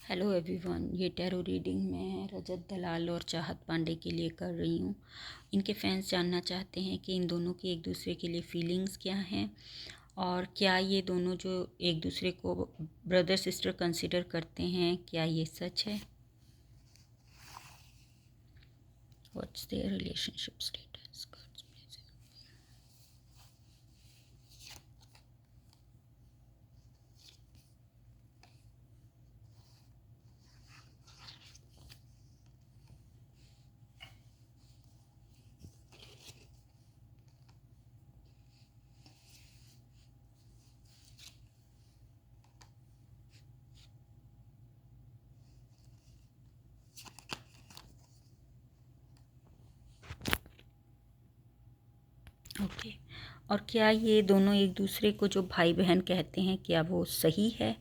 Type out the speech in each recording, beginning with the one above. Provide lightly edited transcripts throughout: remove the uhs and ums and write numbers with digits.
Hello everyone, ये tarot reading मैं रजत दलाल और चाहत पांडे के लिए कर रही हूँ। इनके फैंस जानना चाहते हैं कि इन दोनों की एक दूसरे के लिए फीलिंग्स क्या हैं और क्या ये दोनों जो एक दूसरे को ब्रदर सिस्टर कंसिडर करते हैं, क्या ये सच है। What's their relationship status. Okay, और क्या ये दोनों एक दूसरे को जो भाई बहन कहते हैं, क्या वो सही है।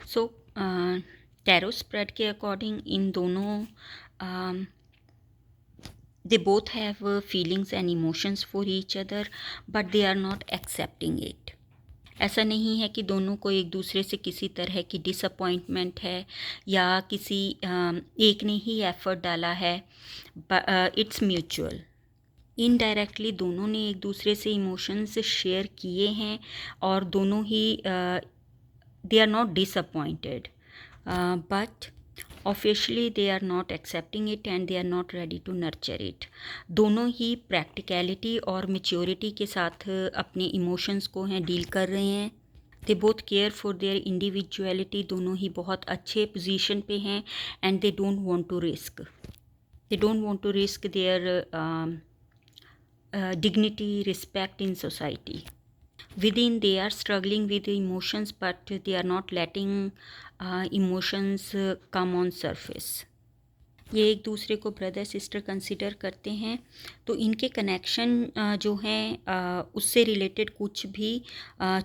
सो टैरो स्प्रेड के अकॉर्डिंग इन दोनों they both have feelings and emotions for each other, but they are not accepting it. ऐसा नहीं है कि दोनों को एक दूसरे से किसी तरह की डिसअपॉइंटमेंट है या किसी एक ने ही एफर्ट डाला है। It's mutual. इनडायरेक्टली दोनों ने एक दूसरे से इमोशंस शेयर किए हैं और दोनों ही they are not disappointed, but officially they are not accepting it and they are not ready to nurture it. दोनों ही प्रैक्टिकलिटी और मेच्योरिटी के साथ अपने इमोशंस को हैं डील कर रहे हैं। They both care for their individuality. दोनों ही बहुत अच्छे पोजीशन पे हैं and they don't want to risk. They don't want to risk their dignity, respect in society. Within they are struggling with the emotions, but they are not letting emotions come on surface. ये एक दूसरे को brother sister consider करते हैं, तो इनके connection जो हैं उससे रिलेटेड कुछ भी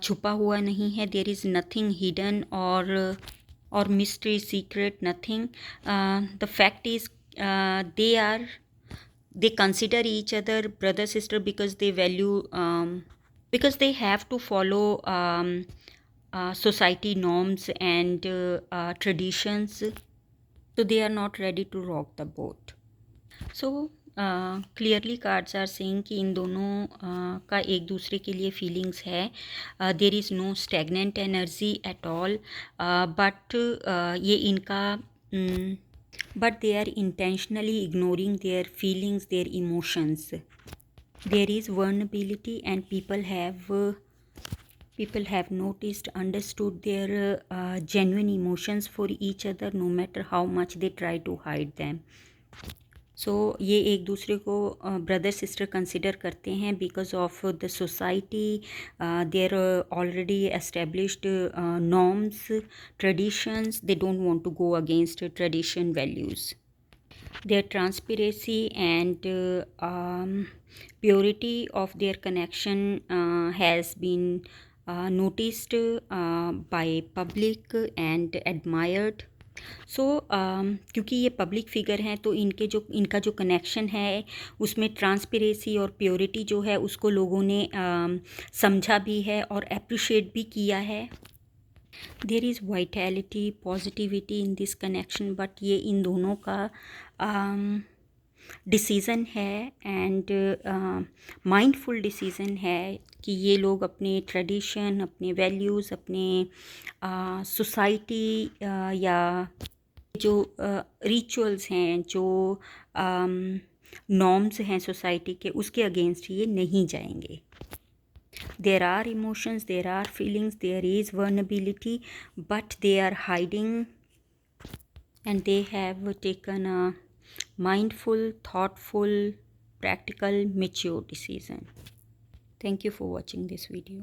छुपा हुआ नहीं है। देयर इज़ नथिंग हिडन और mystery secret, nothing. The fact is they consider each other brother sister because they value because they have to follow society norms and traditions, so they are not ready to rock the boat. So clearly cards are saying कि इन दोनों का एक दूसरे के लिए feelings है. There is no stagnant energy at all, but ये इनका but they are intentionally ignoring their feelings, their emotions. There is vulnerability and people have noticed, understood their genuine emotions for each other, no matter how much they try to hide them. सो ये एक दूसरे को brother sister consider करते हैं because of the society, their already established norms, traditions. They don't want to go against tradition values. Their transparency and purity of their connection has been noticed by public and admired. सो क्योंकि ये public figure हैं तो इनका जो connection है उसमें transparency और purity जो है उसको लोगों ने समझा भी है और अप्रिशिएट भी किया है. There is vitality, positivity in this connection, but ये इन दोनों का डिसीज़न है एंड माइंडफुल डिसीज़न है कि ये लोग अपने ट्रेडिशन, अपने वैल्यूज़, अपने सोसाइटी या जो रिचुअल्स हैं, जो नॉर्म्स हैं सोसाइटी के, उसके अगेंस्ट ये नहीं जाएंगे. There are emotions, there are feelings, there is vulnerability, but they are hiding and they have taken a mindful, thoughtful, practical, mature decision. Thank you for watching this video.